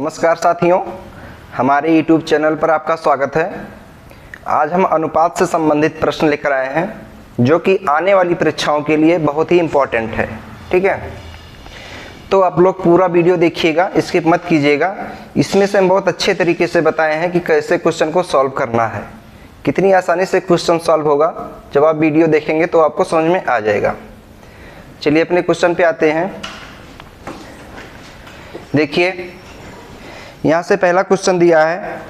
नमस्कार साथियों, हमारे YouTube चैनल पर आपका स्वागत है। आज हम अनुपात से संबंधित प्रश्न लेकर आए हैं जो कि आने वाली परीक्षाओं के लिए बहुत ही इम्पोर्टेंट है। ठीक है, तो आप लोग पूरा वीडियो देखिएगा, स्किप मत कीजिएगा। इसमें से हम बहुत अच्छे तरीके से बताए हैं कि कैसे क्वेश्चन को सॉल्व करना है। कितनी आसानी से क्वेश्चन सॉल्व होगा जब आप वीडियो देखेंगे तो आपको समझ में आ जाएगा। चलिए अपने क्वेश्चन पे आते हैं। देखिए यहाँ से पहला क्वेश्चन दिया है,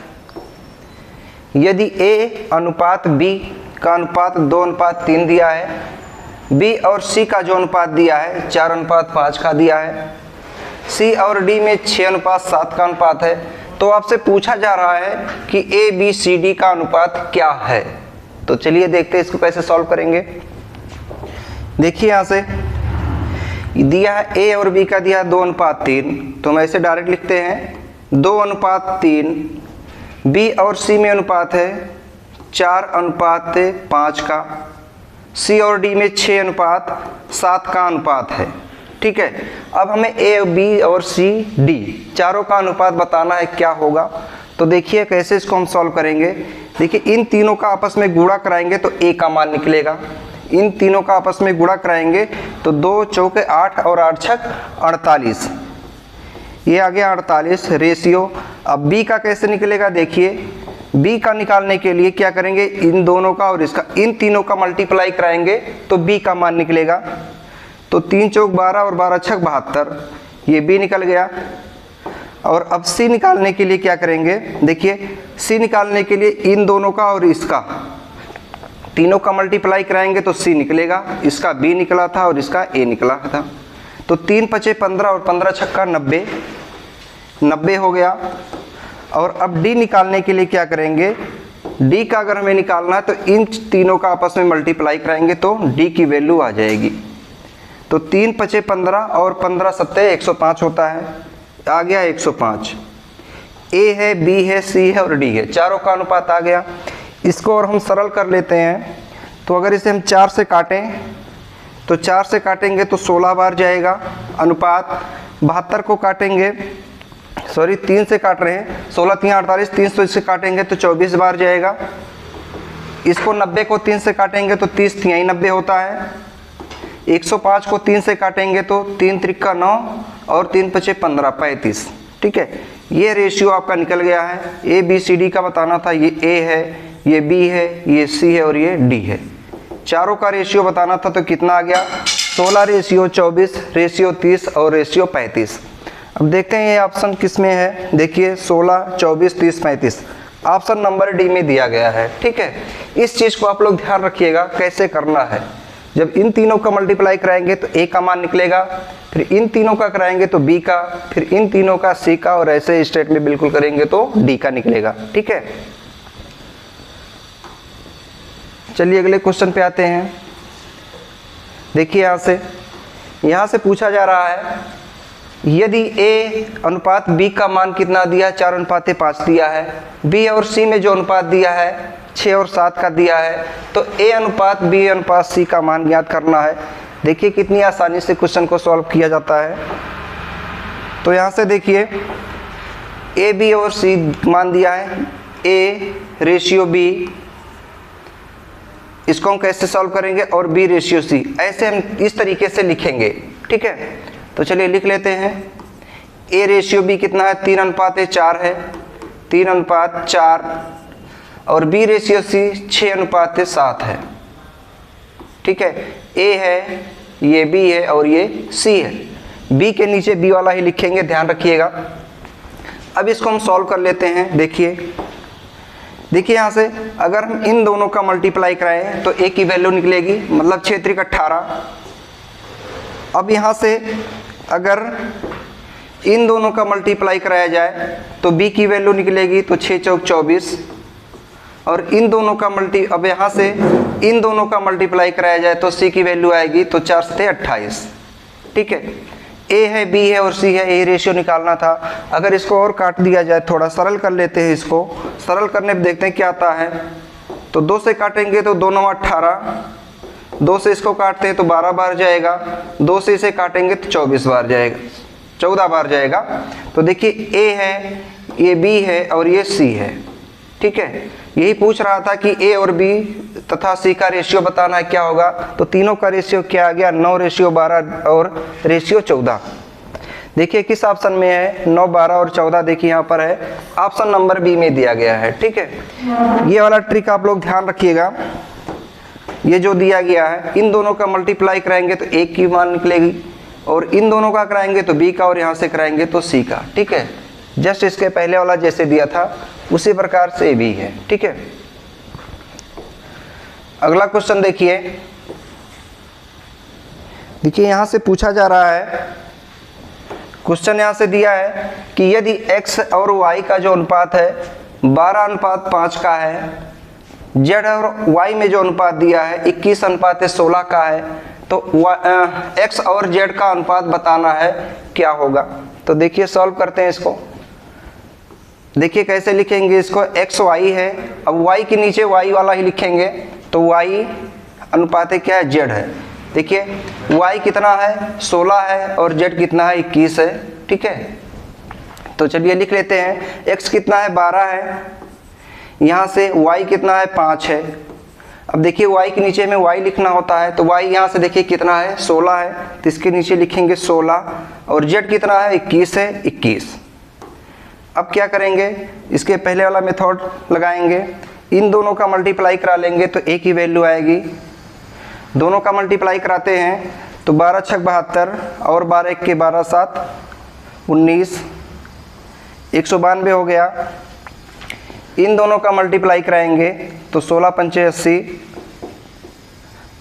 यदि A अनुपात B का अनुपात 2:3 दिया है, B और C का जो अनुपात दिया है 4:5 का दिया है, C और D में 6:7 का अनुपात है, तो आपसे पूछा जा रहा है कि A B C D का अनुपात क्या है। तो चलिए देखते हैं इसको कैसे सॉल्व करेंगे। देखिए यहाँ से दिया है A और B का दिया है 2:3, तो हम ऐसे डायरेक्ट लिखते हैं 2:3। B और C में अनुपात है 4:5 का, C और D में 6:7 का अनुपात है। ठीक है, अब हमें A, B और C, D चारों का अनुपात बताना है क्या होगा। तो देखिए कैसे इसको हम सॉल्व करेंगे। देखिए इन तीनों का आपस में गुणा कराएंगे तो A का मान निकलेगा। इन तीनों का आपस में गुणा कराएंगे तो 2 चौके 8 और 8 छक 48, ये आ गया 48 रेशियो। अब B का कैसे निकलेगा, देखिए B का निकालने के लिए क्या करेंगे, इन दोनों का और इसका, इन तीनों का मल्टीप्लाई कराएंगे तो B का मान निकलेगा। तो 3 चौक 12 और 12 छक 72, ये B निकल गया। और अब C निकालने के लिए क्या करेंगे, देखिए C निकालने के लिए इन दोनों का और इसका तीनों का मल्टीप्लाई कराएंगे तो C निकलेगा। इसका B निकला था और इसका A निकला था। तो 3 पचे 15 और 15 छक्का 90 हो गया। और अब D निकालने के लिए क्या करेंगे, D का अगर हमें निकालना है तो इन तीनों का आपस में मल्टीप्लाई कराएंगे तो D की वैल्यू आ जाएगी। तो 3 पचे 15 और 15 सत्ते 105 होता है, आ गया 105। A है, B है, C है और D है, चारों का अनुपात आ गया। इसको और हम सरल कर लेते हैं। तो अगर इसे हम 4 से काटें तो 4 से काटेंगे तो 16 बार जाएगा अनुपात। 72 को काटेंगे, सॉरी 3 से काट रहे हैं, 16 3 48, 300 से काटेंगे तो 24 बार जाएगा। इसको 90 को 3 से काटेंगे तो 30 3 90 होता है। 105 को 3 से काटेंगे तो 3 त्रिका 9 और 3 पचे 15 35। ठीक है, ये रेशियो आपका निकल गया है। A B C D का बताना था, ये A है, ये B है, ये C है और ये D है। चारों का रेशियो बताना था तो कितना आ गया, 16 रेशियो 24 रेशियो 30 और रेशियो 35। अब देखते हैं ये ऑप्शन किस में है। देखिए 16 24 30 35 ऑप्शन नंबर डी में दिया गया है। ठीक है, इस चीज़ को आप लोग ध्यान रखिएगा कैसे करना है। जब इन तीनों का मल्टीप्लाई कराएंगे तो A का मान निकलेगा, फिर इन तीनों का कराएंगे तो B का, फिर इन तीनों का C का, और ऐसे स्टेट में बिल्कुल करेंगे तो D का निकलेगा। ठीक है, चलिए अगले क्वेश्चन पे आते हैं। देखिए यहाँ से पूछा जा रहा है, यदि A अनुपात B का मान कितना दिया, 4:5 दिया है, B और C में जो अनुपात दिया है 6 और 7 का दिया है, तो A अनुपात B अनुपात C का मान ज्ञात करना है। देखिए कितनी आसानी से क्वेश्चन को सॉल्व किया जाता है। तो यहाँ से देखिए A B और C मान दिया है, A रेशियो B, इसको हम कैसे सॉल्व करेंगे, और B रेशियो C, ऐसे हम इस तरीके से लिखेंगे। ठीक है, तो चलिए लिख लेते हैं। A रेशियो B कितना है, 3:4 है, 3:4, और B रेशियो C 6:7 है। ठीक है, A है, ये B है और ये C है। B के नीचे B वाला ही लिखेंगे, ध्यान रखिएगा। अब इसको हम सॉल्व कर लेते हैं। देखिए यहाँ से अगर हम इन दोनों का मल्टीप्लाई कराएं तो A की वैल्यू निकलेगी, मतलब 6 त्रिक 18। अब यहाँ से अगर इन दोनों का मल्टीप्लाई कराया जाए तो B की वैल्यू निकलेगी तो 6 चौक 24, और इन दोनों का अब यहाँ से इन दोनों का मल्टीप्लाई कराया जाए तो C की वैल्यू आएगी तो 4 सत्ते 28। ठीक है, A है, B है और C है, A रेशियो निकालना था। अगर इसको और काट दिया जाए, थोड़ा सरल कर लेते हैं, इसको सरल करने पर देखते हैं क्या आता है। तो 2 से काटेंगे तो 2 9 18, 2 से इसको काटते हैं तो 12 बार जाएगा, 2 से इसे काटेंगे तो 24 बार जाएगा। 14 बार जाएगा। तो देखिए ए है, ये बी है और ये सी है, ठीक है। यही पूछ रहा था कि ए और बी तथा सी का रेशियो बताना है, क्या होगा। तो तीनों का रेशियो क्या आ गया, 9:12 और रेशियो 14। देखिए किस ऑप्शन में है, 9, 12 और 14। देखिए यहाँ पर है, ऑप्शन नंबर बी में दिया गया है, ठीक है। ये वाला ट्रिक आप लोग ध्यान रखिएगा। ये जो दिया गया है, इन दोनों का मल्टीप्लाई कराएंगे तो एक की मान निकलेगी, और इन दोनों का कराएंगे तो बी का, और यहाँ से कराएंगे तो सी का, ठीक है। जस्ट इसके पहले वाला जैसे दिया था उसी प्रकार से भी है, ठीक है। अगला क्वेश्चन देखिए। देखिए यहाँ से पूछा जा रहा है, क्वेश्चन यहाँ से दिया है कि यदि x और y का जो अनुपात है 12:5 का है, z और y में जो अनुपात दिया है 21:16 का है, तो x और z का अनुपात बताना है, क्या होगा। तो देखिए सॉल्व करते हैं इसको। देखिए कैसे लिखेंगे इसको, x y है, अब y के नीचे y वाला ही लिखेंगे, तो y अनुपात क्या है, z है। देखिए y कितना है, 16 है, और z कितना है, 21 है, ठीक है। तो चलिए लिख लेते हैं, x कितना है, 12 है, यहाँ से y कितना है, 5 है। अब देखिए y के नीचे में y लिखना होता है, तो y यहाँ से देखिए कितना है, 16 है, तो इसके नीचे लिखेंगे 16, और z कितना है, 21 है, 21। अब क्या करेंगे, इसके पहले वाला मेथड लगाएंगे, इन दोनों का मल्टीप्लाई करा लेंगे तो एक ही वैल्यू आएगी। दोनों का मल्टीप्लाई कराते हैं तो 12 × 6 = 72, और 12 × 1 = 12, 7 19, 192 हो गया। इन दोनों का मल्टीप्लाई कराएंगे तो 16 × 5 = 80,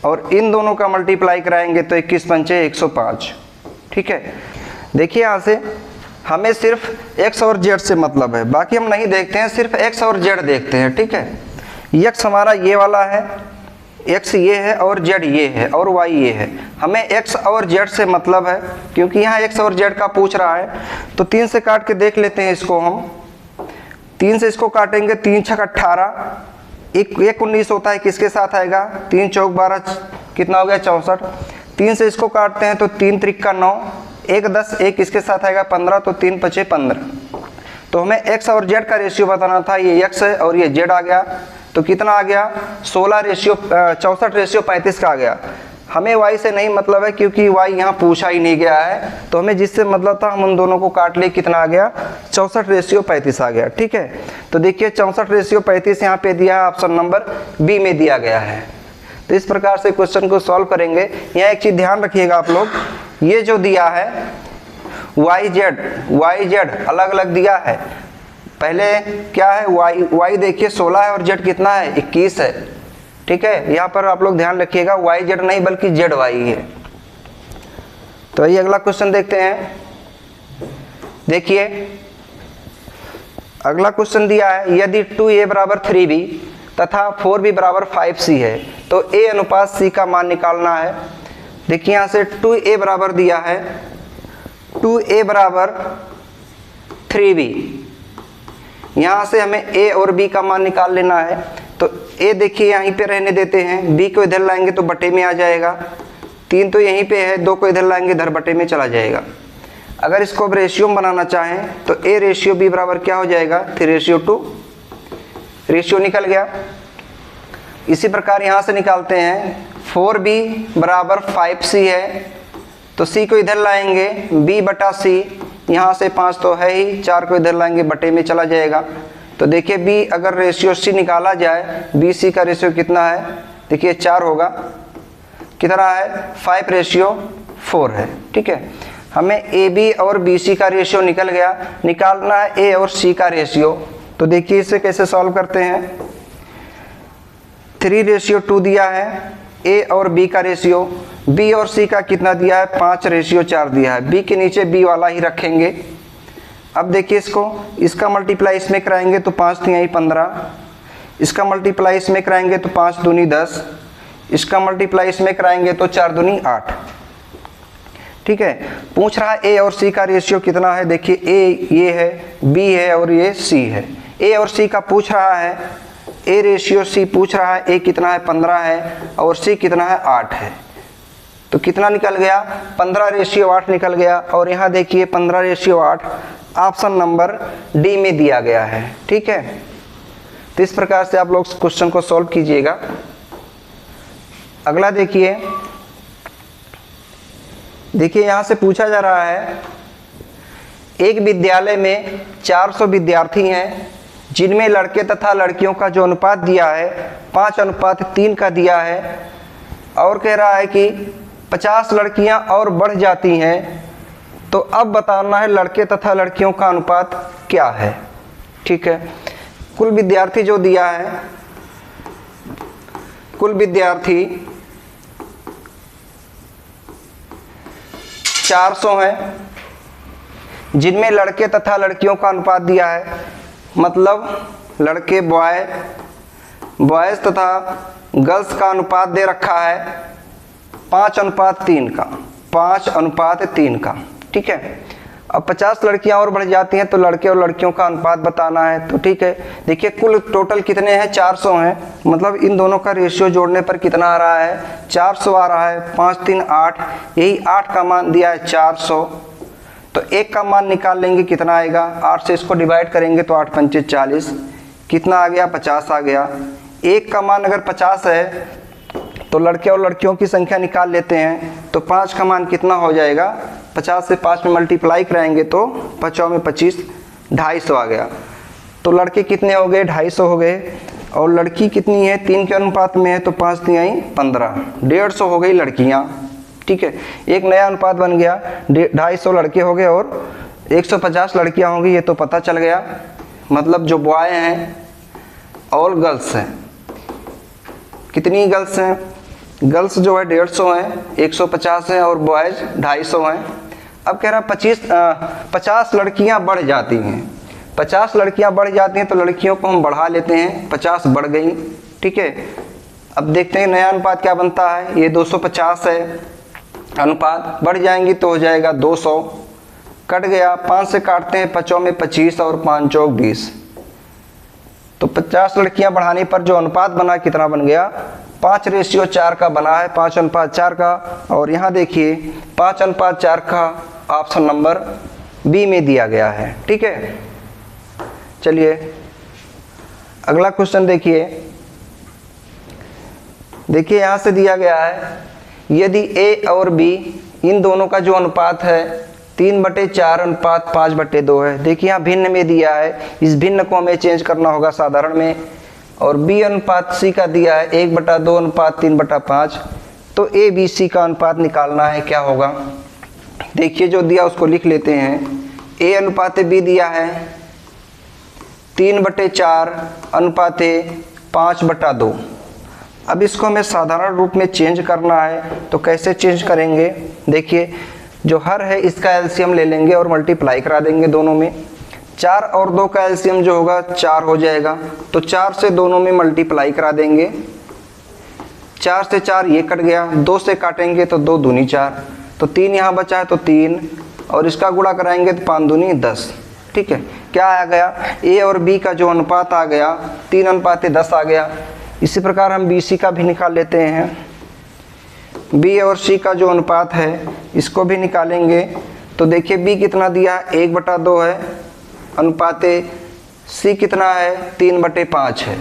और इन दोनों का मल्टीप्लाई कराएंगे तो 21 × 5 = 105, ठीक है। देखिए यहाँ से हमें सिर्फ x और z से मतलब है, बाकी हम नहीं देखते हैं, सिर्फ x और z देखते हैं, ठीक है। x हमारा ये वाला है, x ये है, और z ये है, और y ये है। हमें x और z से मतलब है, क्योंकि यहाँ x और z का पूछ रहा है। तो 3 से काट के देख लेते हैं इसको हम। 3 से इसको काटेंगे, 3 × 6 = 18, 1 19 होता है, किसके साथ आएगा, 3 × 4 = 12, कितना हो गया, 64। 3 से इसको काटते हैं तो 3 × 3 = 9, 1 10, 1 इसके साथ आएगा 15, तो 3 × 5 = 15। तो हमें x और z का रेशियो बताना था, ये x है और ये z आ गया, तो कितना आ गया, 64:35 का आ गया। हमें y से नहीं मतलब है, क्योंकि y यहाँ पूछा ही नहीं गया है, तो हमें जिससे मतलब था हम उन दोनों को काट लिए, कितना आ गया, 64:35 आ गया, ठीक है। तो देखिए 64:35 यहाँ पे दिया है, ऑप्शन नंबर बी में दिया गया है। तो इस प्रकार से क्वेश्चन को सॉल्व करेंगे। यहाँ एक चीज़ ध्यान रखिएगा आप लोग, ये जो दिया है YZ अलग अलग दिया है। पहले क्या है, y देखिए 16 है, और z कितना है, 21 है, ठीक है। यहाँ पर आप लोग ध्यान रखिएगा, YZ नहीं बल्कि ZY है। तो ये अगला क्वेश्चन देखते हैं। देखिए अगला क्वेश्चन दिया है, यदि 2a = 3b तथा 4b = 5c है, तो a अनुपात c का मान निकालना है। देखिए यहाँ से 2a बराबर दिया है, 2a = 3b, यहाँ से हमें a और b का मान निकाल लेना है। तो a देखिए यहीं पे रहने देते हैं, b को इधर लाएंगे तो बटे में आ जाएगा, 3 तो यहीं पे है, 2 को इधर लाएंगे, इधर बटे में चला जाएगा। अगर इसको अब रेशियो बनाना चाहें तो a/b बराबर क्या हो जाएगा, 3:2, रेशियो निकल गया। इसी प्रकार यहाँ से निकालते हैं, 4b = 5c है, तो c को इधर लाएंगे, b/c, यहाँ से 5 तो है ही, 4 को इधर लाएंगे, बटे में चला जाएगा। तो देखिए b अगर रेशियो c निकाला जाए, bc का रेशियो कितना है, देखिए 4 होगा, कितना है, 5:4 है, ठीक है। हमें ab और bc का रेशियो निकल गया, निकालना है a और c का रेशियो। तो देखिए इसे कैसे सॉल्व करते हैं। 3:2 दिया है a और b का रेशियो, b और c का कितना दिया है, 5:4 दिया है। b के नीचे b वाला ही रखेंगे। अब देखिए इसका मल्टीप्लाई इसमें कराएंगे तो 5 × 3 = 15, इसका मल्टीप्लाई इसमें कराएंगे तो 5 दूनी 10, इसका मल्टीप्लाई इसमें कराएंगे तो 4 दूनी 8, ठीक है। पूछ रहा है a और c का रेशियो कितना है। देखिए a ये है, b है और ये c है। a और c का पूछ रहा है, a/c पूछ रहा है, a कितना है, 15 है, और c कितना है, 8 है। तो कितना निकल गया, 15:8 निकल गया। और यहाँ देखिए 15:8 ऑप्शन नंबर डी में दिया गया है। ठीक है, तो इस प्रकार से आप लोग क्वेश्चन को सॉल्व कीजिएगा। अगला देखिए यहाँ से पूछा जा रहा है, एक विद्यालय में 400 विद्यार्थी हैं जिनमें लड़के तथा लड़कियों का जो अनुपात दिया है 5:3 का दिया है, और कह रहा है कि 50 लड़कियां और बढ़ जाती हैं, तो अब बताना है लड़के तथा लड़कियों का अनुपात क्या है। ठीक है, कुल विद्यार्थी जो दिया है, कुल विद्यार्थी 400 हैं जिनमें लड़के तथा लड़कियों का अनुपात दिया है, मतलब लड़के बॉयज़ तथा गर्ल्स का अनुपात दे रखा है 5:3 का, 5:3 का। ठीक है, अब 50 लड़कियां और बढ़ जाती हैं तो लड़के और लड़कियों का अनुपात बताना है। तो ठीक है, देखिए कुल टोटल कितने हैं, 400 हैं, मतलब इन दोनों का रेशियो जोड़ने पर कितना आ रहा है, 400 आ रहा है। 5 3 8, यही 8 का मान दिया है 400, तो 1 का मान निकाल लेंगे, कितना आएगा, 8 से इसको डिवाइड करेंगे तो 8 पंचे 40, कितना आ गया, 50 आ गया। 1 का मान अगर 50 है तो लड़के और लड़कियों की संख्या निकाल लेते हैं, तो 5 का मान कितना हो जाएगा, 50 से 5 में मल्टीप्लाई कराएंगे तो 5 में 25, 250 आ गया। तो लड़के कितने हो गए, 250 हो गए, और लड़की कितनी है, 3 के अनुपात में है, तो 5 3 15, 150 हो गई लड़कियां। ठीक है, एक नया अनुपात बन गया, 250 लड़के हो गए और 150 लड़कियां होंगी, ये तो पता चल गया। मतलब जो बॉय हैं और गर्ल्स हैं, कितनी गर्ल्स हैं, गर्ल्स जो है 150 हैं, 150 हैं, और बॉयज़ 250 हैं। अब कह रहा 50 लड़कियां बढ़ जाती हैं, 50 लड़कियां बढ़ जाती हैं तो लड़कियों को हम बढ़ा लेते हैं, 50 बढ़ गई। ठीक है, अब देखते हैं नया अनुपात क्या बनता है, ये 250 है, अनुपात बढ़ जाएंगी तो हो जाएगा 200, कट गया, 5 से काटते हैं, 5 में 25 और 5 चौक 20, तो 50 लड़कियां बढ़ाने पर जो अनुपात बना कितना बन गया, 5:4 का बना है, 5:4 का। और यहाँ देखिए 5:4 का ऑप्शन नंबर बी में दिया गया है। ठीक है, चलिए अगला क्वेश्चन देखिए यहाँ से दिया गया है, यदि ए और बी इन दोनों का जो अनुपात है 3/4 अनुपात 5/2 है। देखिए यहाँ भिन्न में दिया है, इस भिन्न को हमें चेंज करना होगा साधारण में, और बी अनुपात सी का दिया है 1/2 अनुपात 3/5, तो ए बी सी का अनुपात निकालना है, क्या होगा। देखिए जो दिया उसको लिख लेते हैं, ए अनुपात बी दिया है 3/4 अनुपात 5/2। अब इसको हमें साधारण रूप में चेंज करना है, तो कैसे चेंज करेंगे, देखिए जो हर है इसका एलसीएम ले लेंगे और मल्टीप्लाई करा देंगे दोनों में, 4 और 2 का एलसीएम जो होगा 4 हो जाएगा, तो 4 से दोनों में मल्टीप्लाई करा देंगे, 4 से 4 ये कट गया, 2 से काटेंगे तो 2 दूनी 4, तो 3 यहाँ बचा है तो 3, और इसका गुणा कराएंगे तो 5 दूनी 10। ठीक है, क्या आ गया, ए और बी का जो अनुपात आ गया 3:10 आ गया। इसी प्रकार हम बी सी का भी निकाल लेते हैं, बी और सी का जो अनुपात है इसको भी निकालेंगे, तो देखिए बी कितना दिया है 1/2 है, अनुपात सी कितना है 3/5 है।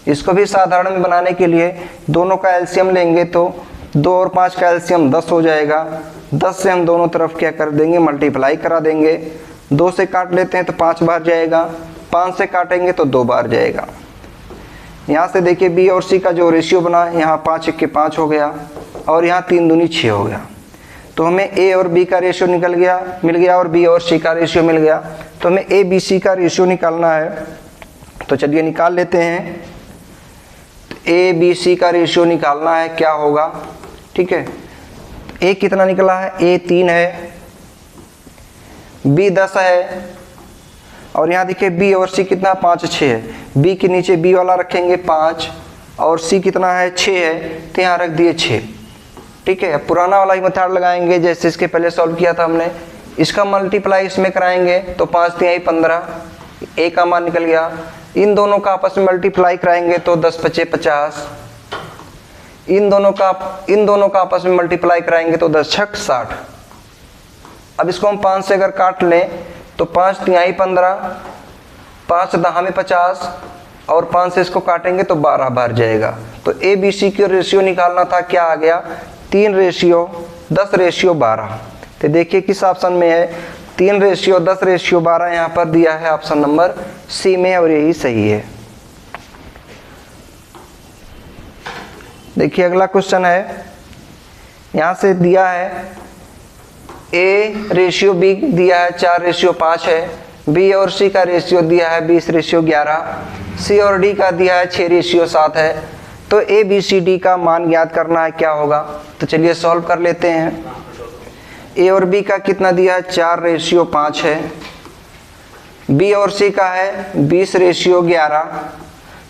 इसको भी साधारण में बनाने के लिए दोनों का एलसीएम लेंगे, तो 2 और 5 का एलसीएम 10 हो जाएगा, 10 से हम दोनों तरफ क्या कर देंगे, मल्टीप्लाई करा देंगे, 2 से काट लेते हैं तो 5 बार जाएगा, 5 से काटेंगे तो 2 बार जाएगा। यहाँ से देखिए बी और सी का जो रेशियो बना, यहाँ 5 1 के 5 हो गया, और यहाँ 3 दूनी 6 हो गया, तो हमें ए और बी का रेशियो मिल गया, और बी और सी का रेशियो मिल गया, तो हमें ए बी सी का रेशियो निकालना है। तो चलिए निकाल लेते हैं, ए बी सी का रेशियो निकालना है, क्या होगा। ठीक है, ए कितना निकला है, ए 3 है, बी 10 है, और यहाँ देखिए बी और सी कितना 5 6 है, बी के नीचे बी वाला रखेंगे 5, और सी कितना है 6 है, तो यहाँ रख दिए 6। ठीक है, पुराना वाला ही मेथड लगाएंगे जैसे इसके पहले सॉल्व किया था हमने, इसका मल्टीप्लाई इसमें कराएंगे तो 5 3 15, ए का मान निकल गया। इन दोनों का आपस में मल्टीप्लाई कराएंगे तो 10 5 50, इन दोनों का आपस में मल्टीप्लाई कराएंगे तो 10 छक 60। अब इसको हम 5 से अगर काट लें तो 5 तिहाई 15, 5 दहा में 50 और 5 से इसको काटेंगे तो 12 बाहर जाएगा। तो ए बी सी की रेशियो निकालना था, क्या आ गया 3:10:12। तो देखिए किस ऑप्शन में है 3:10:12 यहाँ पर दिया है ऑप्शन नंबर सी में और यही सही है। देखिए अगला क्वेश्चन है, यहाँ से दिया है A/B दिया है 4:5 है, B और C का रेशियो दिया है 20:11, C और D का दिया है 6:7 है। तो ABCD का मान ज्ञात करना है, क्या होगा। तो चलिए सॉल्व कर लेते हैं। A और B का कितना दिया है 4:5 है, B और C का है 20:11,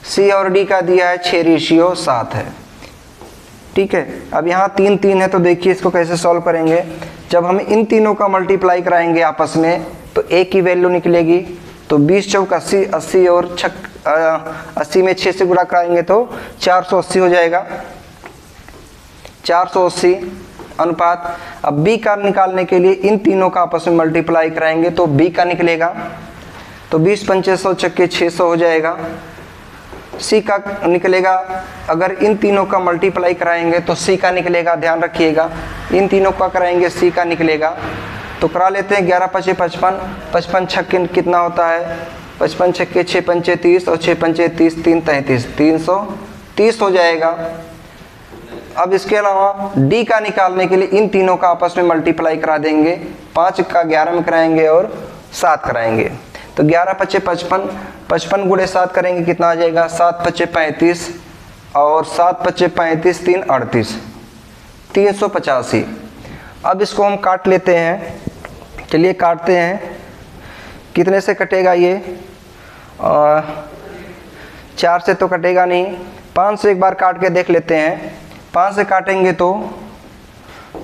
C और D का दिया है 6:7 है। ठीक है, अब यहाँ 3 है तो देखिए इसको कैसे सॉल्व करेंगे। जब हम इन तीनों का मल्टीप्लाई कराएंगे आपस में तो A की वैल्यू निकलेगी, तो 20 चौक 80, 80 और 80 में 6 से गुणा कराएंगे तो 480 हो जाएगा, 480 अनुपात। अब B का निकालने के लिए इन तीनों का आपस में मल्टीप्लाई कराएंगे तो B का निकलेगा, तो 20 पंचे 100 छक्के 600 हो जाएगा। C का निकलेगा, अगर इन तीनों का मल्टीप्लाई कराएंगे तो C का निकलेगा, ध्यान रखिएगा इन तीनों का कराएंगे C का निकलेगा। तो करा लेते हैं 11 पचे 55, 55 छक्के कितना होता है 55 छक्के 6 पंचे 30 और 6 पंचे 30, 3 33, 330 हो जाएगा। अब इसके अलावा D का निकालने के लिए इन तीनों का आपस में मल्टीप्लाई करा देंगे, 5 का 11 में कराएंगे और 7 कराएंगे। तो 11 पचे 55, 55 गुणे 7 करेंगे कितना आ जाएगा 7 पचे 35 और 7 पचे 35, 3 38, 385। अब इसको हम काट लेते हैं, चलिए काटते हैं। कितने से कटेगा ये 4 से तो कटेगा नहीं, 5 से एक बार काट के देख लेते हैं। 5 से काटेंगे तो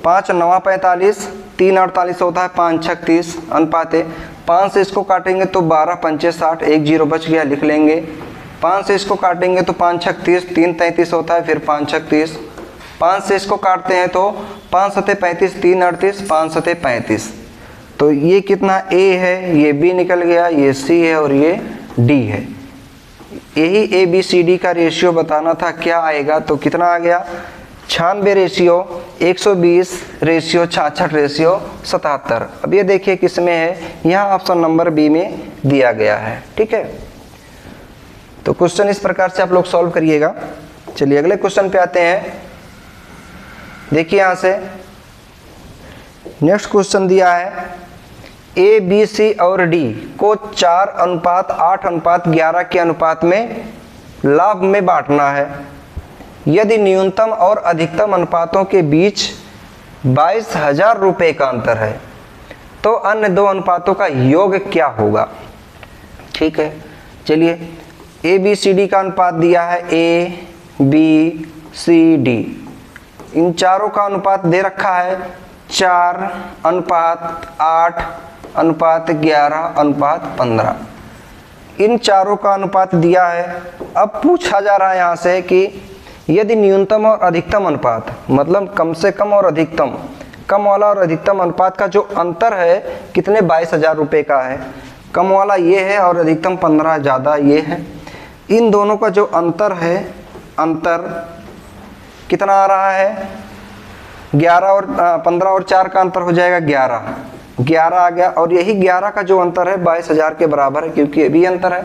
5 9 45, 3 48 होता है, 5 36 अनुपात है। 5 से इसको काटेंगे तो 12 पंचे 60, 1 0 बच गया, लिख लेंगे। 5 से इसको काटेंगे तो 5 36, 3 33 होता है, फिर 5 36। 5 से इसको काटते हैं तो 5 सते 35, 3 38, 5 सते 35। तो ये कितना A है, ये B निकल गया, ये C है और ये D है। यही ABCD का रेशियो बताना था, क्या आएगा। तो कितना आ गया 96 रेशियो 120 रेशियो 66 रेशियो 77। अब ये देखिए किस में है, यहाँ ऑप्शन नंबर बी में दिया गया है। ठीक है, तो क्वेश्चन इस प्रकार से आप लोग सॉल्व करिएगा। चलिए अगले क्वेश्चन पे आते हैं। देखिए यहाँ से नेक्स्ट क्वेश्चन दिया है A, B, C और D को 4:8:11 के अनुपात में लाभ में बांटना है। यदि न्यूनतम और अधिकतम अनुपातों के बीच 22,000 रुपये का अंतर है तो अन्य दो अनुपातों का योग क्या होगा। ठीक है, चलिए ABCD का अनुपात दिया है ABCD, इन चारों का अनुपात दे रखा है 4:8:11:15। इन चारों का अनुपात दिया है। अब पूछा जा रहा है यहाँ से कि यदि न्यूनतम और अधिकतम अनुपात, मतलब कम से कम और अधिकतम, कम वाला और अधिकतम अनुपात का जो अंतर है कितने 22,000 रुपये का है। कम वाला ये है और अधिकतम 15 ज़्यादा ये है। इन दोनों का जो अंतर है, अंतर कितना आ रहा है 11 और 15 और 4 का अंतर हो जाएगा 11 आ गया। और यही 11 का जो अंतर है 22,000 के बराबर है, क्योंकि ये भी अंतर है।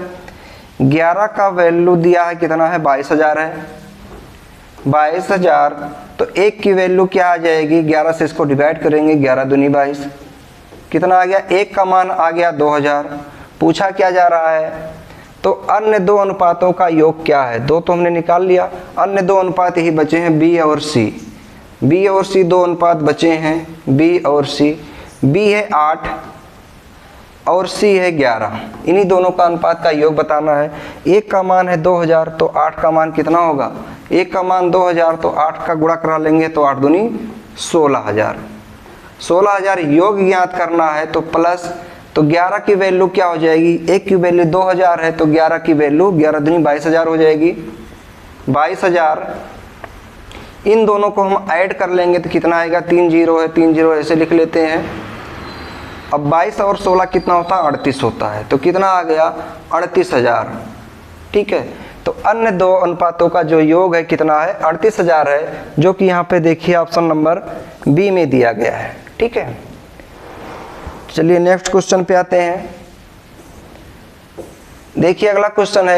11 का वैल्यू दिया है कितना है 22,000 है, 22,000। तो 1 की वैल्यू क्या आ जाएगी, 11 से इसको डिवाइड करेंगे, 11 दूनी 22, कितना आ गया 1 का मान आ गया 2,000। पूछा क्या जा रहा है, तो अन्य दो अनुपातों का योग क्या है। दो तो हमने निकाल लिया, अन्य दो अनुपात ही बचे हैं B और C। B और C दो अनुपात बचे हैं, B और C। B है 8 और C है 11, इन्हीं दोनों का अनुपात का योग बताना है। 1 का मान है 2,000 तो 8 का मान कितना होगा, 1 का मान 2,000 तो 8 का गुणा करा लेंगे तो 8 दूनी 16,000। 16,000 योग ज्ञात करना है तो प्लस, तो 11 की वैल्यू क्या हो जाएगी, 1 की वैल्यू 2,000 है तो 11 की वैल्यू 11 दूनी 22,000 हो जाएगी। 22,000 इन दोनों को हम ऐड कर लेंगे तो कितना आएगा, 3 जीरो है, 3 जीरो ऐसे लिख लेते हैं। अब 22 और 16 कितना होता है, 38 होता है। तो कितना आ गया, 38,000। ठीक है, तो अन्य दो अनुपातों का जो योग है कितना है, 38,000 है, जो कि यहाँ पे देखिए ऑप्शन नंबर बी में दिया गया है। ठीक है, चलिए नेक्स्ट क्वेश्चन पे आते हैं। देखिए अगला क्वेश्चन है,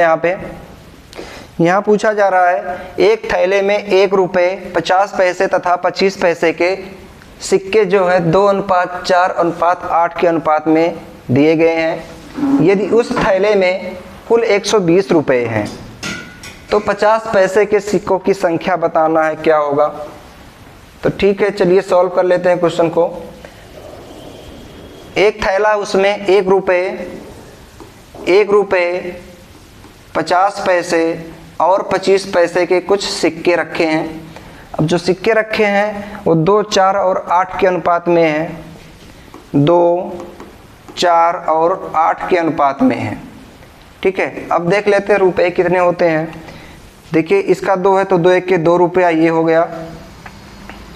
यहाँ पूछा जा रहा है, एक थैले में 1 रुपये 50 पैसे तथा 25 पैसे के सिक्के जो है 2:4:8 के अनुपात में दिए गए हैं। यदि उस थैले में कुल 120 रुपये हैं तो 50 पैसे के सिक्कों की संख्या बताना है, क्या होगा। तो ठीक है, चलिए सॉल्व कर लेते हैं क्वेश्चन को। एक थैला, उसमें 1 रुपये 50 पैसे और 25 पैसे के कुछ सिक्के रखे हैं। अब जो सिक्के रखे हैं वो 2, 4 और 8 के अनुपात में हैं, 2, 4 और 8 के अनुपात में हैं। ठीक है, अब देख लेते हैं रुपए कितने होते हैं। देखिए इसका 2 है तो 2 1 के 2 रुपया, ये हो गया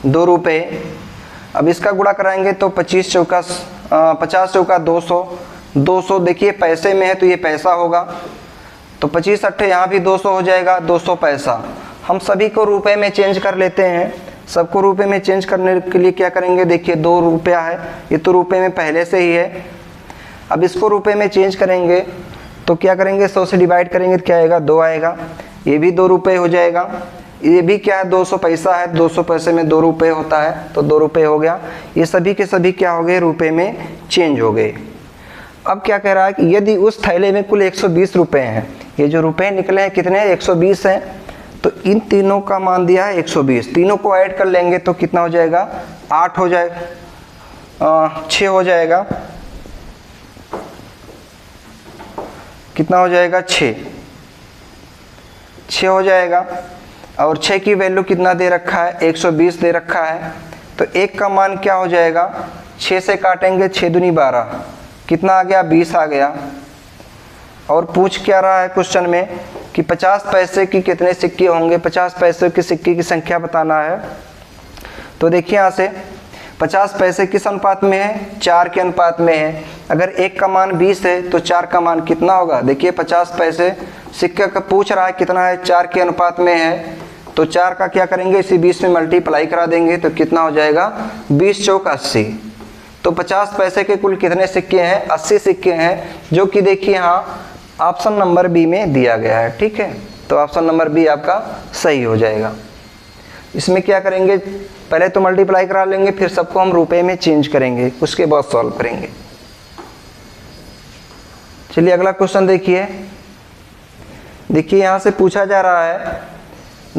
2 रुपये। अब इसका गुणा कराएंगे तो 50 चौका 200, 200 देखिए पैसे में है तो ये पैसा होगा, तो 25 अट्ठे यहाँ भी 200 हो जाएगा, 200 पैसा। हम सभी को रुपए में चेंज कर लेते हैं। सबको रुपए में चेंज करने के लिए क्या करेंगे, देखिए 2 रुपया है, ये तो रुपए में पहले से ही है। अब इसको रुपए में चेंज करेंगे तो क्या करेंगे, 100 से डिवाइड करेंगे तो क्या आएगा, 2 आएगा। ये भी 2 रुपये हो जाएगा। ये भी क्या है, 200 पैसा है, 200 पैसे में 2 रुपये होता है तो 2 रुपये हो गया। ये सभी के सभी क्या हो गए, रुपए में चेंज हो गए। अब क्या कह रहा है कि यदि उस थैले में कुल 120 रुपये हैं, ये जो रुपए निकले हैं कितने, 120 हैं, तो इन तीनों का मान दिया है 120। तीनों को ऐड कर लेंगे तो कितना हो जाएगा, 8 हो जाएगा, 6 हो जाएगा, कितना हो जाएगा, 6 हो जाएगा। और 6 की वैल्यू कितना दे रखा है, 120 दे रखा है। तो 1 का मान क्या हो जाएगा, 6 से काटेंगे, 6 दूनी 12, कितना आ गया, 20 आ गया। और पूछ क्या रहा है क्वेश्चन में कि 50 पैसे की कितने सिक्के होंगे, 50 पैसे की सिक्के की संख्या बताना है। तो देखिए यहाँ से 50 पैसे किस अनुपात में है, 4 के अनुपात में है। अगर 1 का मान 20 है तो 4 का मान कितना होगा, देखिए 50 पैसे सिक्के का पूछ रहा है कितना है, 4 के अनुपात में है, तो 4 का क्या करेंगे, इसी 20 में मल्टीप्लाई करा देंगे तो कितना हो जाएगा, 20 चौक 80। तो 50 पैसे के कुल कितने सिक्के हैं, 80 सिक्के हैं, जो कि देखिए यहाँ ऑप्शन नंबर बी में दिया गया है। ठीक है, तो ऑप्शन नंबर बी आपका सही हो जाएगा। इसमें क्या करेंगे, पहले तो मल्टीप्लाई करा लेंगे, फिर सबको हम रुपए में चेंज करेंगे, उसके बाद सॉल्व करेंगे। चलिए अगला क्वेश्चन देखिए। देखिए यहाँ से पूछा जा रहा है,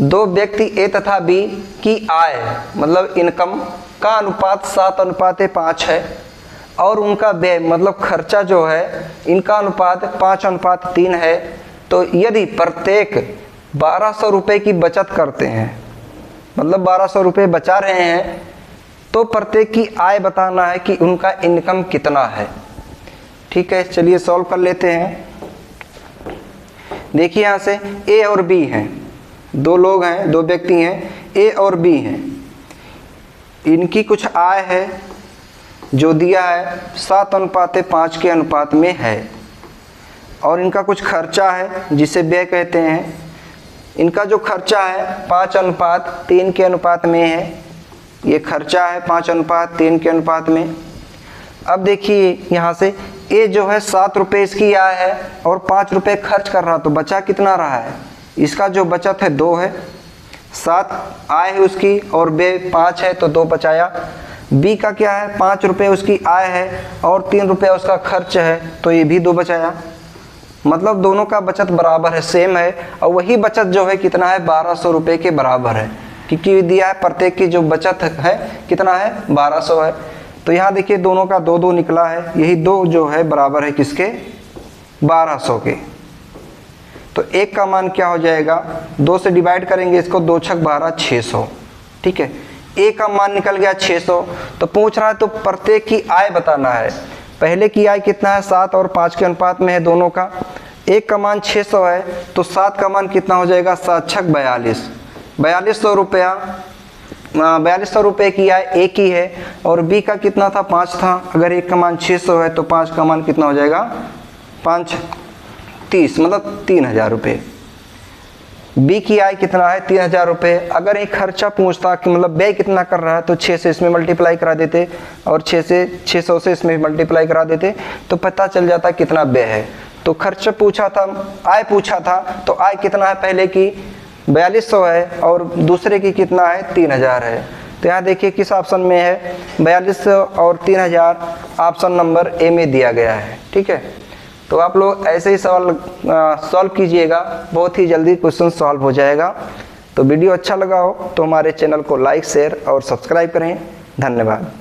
2 व्यक्ति ए तथा बी की आय मतलब इनकम का अनुपात 7:5 है और उनका व्यय मतलब खर्चा जो है इनका अनुपात 5:3 है। तो यदि प्रत्येक 1200 रुपये की बचत करते हैं, मतलब 1200 रुपये बचा रहे हैं, तो प्रत्येक की आय बताना है कि उनका इनकम कितना है। ठीक है, चलिए सॉल्व कर लेते हैं। देखिए यहाँ से ए और बी हैं, 2 लोग हैं, 2 व्यक्ति हैं, ए और बी हैं। इनकी कुछ आय है जो दिया है 7:5 के अनुपात में है, और इनका कुछ खर्चा है जिसे व्यय कहते हैं। इनका जो खर्चा है 5:3 के अनुपात में है, ये खर्चा है 5:3 के अनुपात में। अब देखिए यहाँ से ए जो है 7 रुपये इसकी आय है और 5 रुपये खर्च कर रहा, तो बचा कितना रहा है, इसका जो बचत है 2 है, 7 आय है उसकी और व्यय 5 है तो 2 बचाया। बी का क्या है, 5 रुपये उसकी आय है और 3 रुपये उसका खर्च है, तो ये भी 2 बचाया। मतलब दोनों का बचत बराबर है, सेम है, और वही बचत जो है कितना है, 1200 रुपये के बराबर है, क्योंकि दिया है प्रत्येक की जो बचत है कितना है, 1200 है। तो यहाँ देखिए दोनों का 2-2 निकला है, यही 2 जो है बराबर है किसके, 1200 के। तो 1 का मान क्या हो जाएगा, 2 से डिवाइड करेंगे इसको, 2 छक 12, 600। ठीक है, ए का मान निकल गया 600। तो पूछ रहा है तो प्रत्येक की आय बताना है। पहले की आय कितना है, 7 और 5 के अनुपात में है दोनों का। 1 का मान 600 है तो 7 का मान कितना हो जाएगा, 7 छक 42। 4200 रुपया, 4200 रुपये की आय ए की है और बी का कितना था 5 था। अगर एक का मान 600 है तो 5 का मान कितना हो जाएगा 5 30, मतलब 3000 रुपये। बी की आय कितना है 3000 रुपये। अगर एक खर्चा पूछता कि मतलब व्यय कितना कर रहा है तो 6 से इसमें मल्टीप्लाई करा देते और 600 से इसमें मल्टीप्लाई करा देते तो पता चल जाता कितना व्यय है। तो खर्चा पूछा था, आय पूछा था तो आय कितना है, पहले की 4200 है और दूसरे की कितना है 3000 है। तो यहाँ देखिए किस ऑप्शन में है 4200 और 3000, ऑप्शन नंबर ए में दिया गया है। ठीक है, तो आप लोग ऐसे ही सवाल सॉल्व कीजिएगा, बहुत ही जल्दी क्वेश्चन सॉल्व हो जाएगा। तो वीडियो अच्छा लगा हो तो हमारे चैनल को लाइक शेयर और सब्सक्राइब करें। धन्यवाद।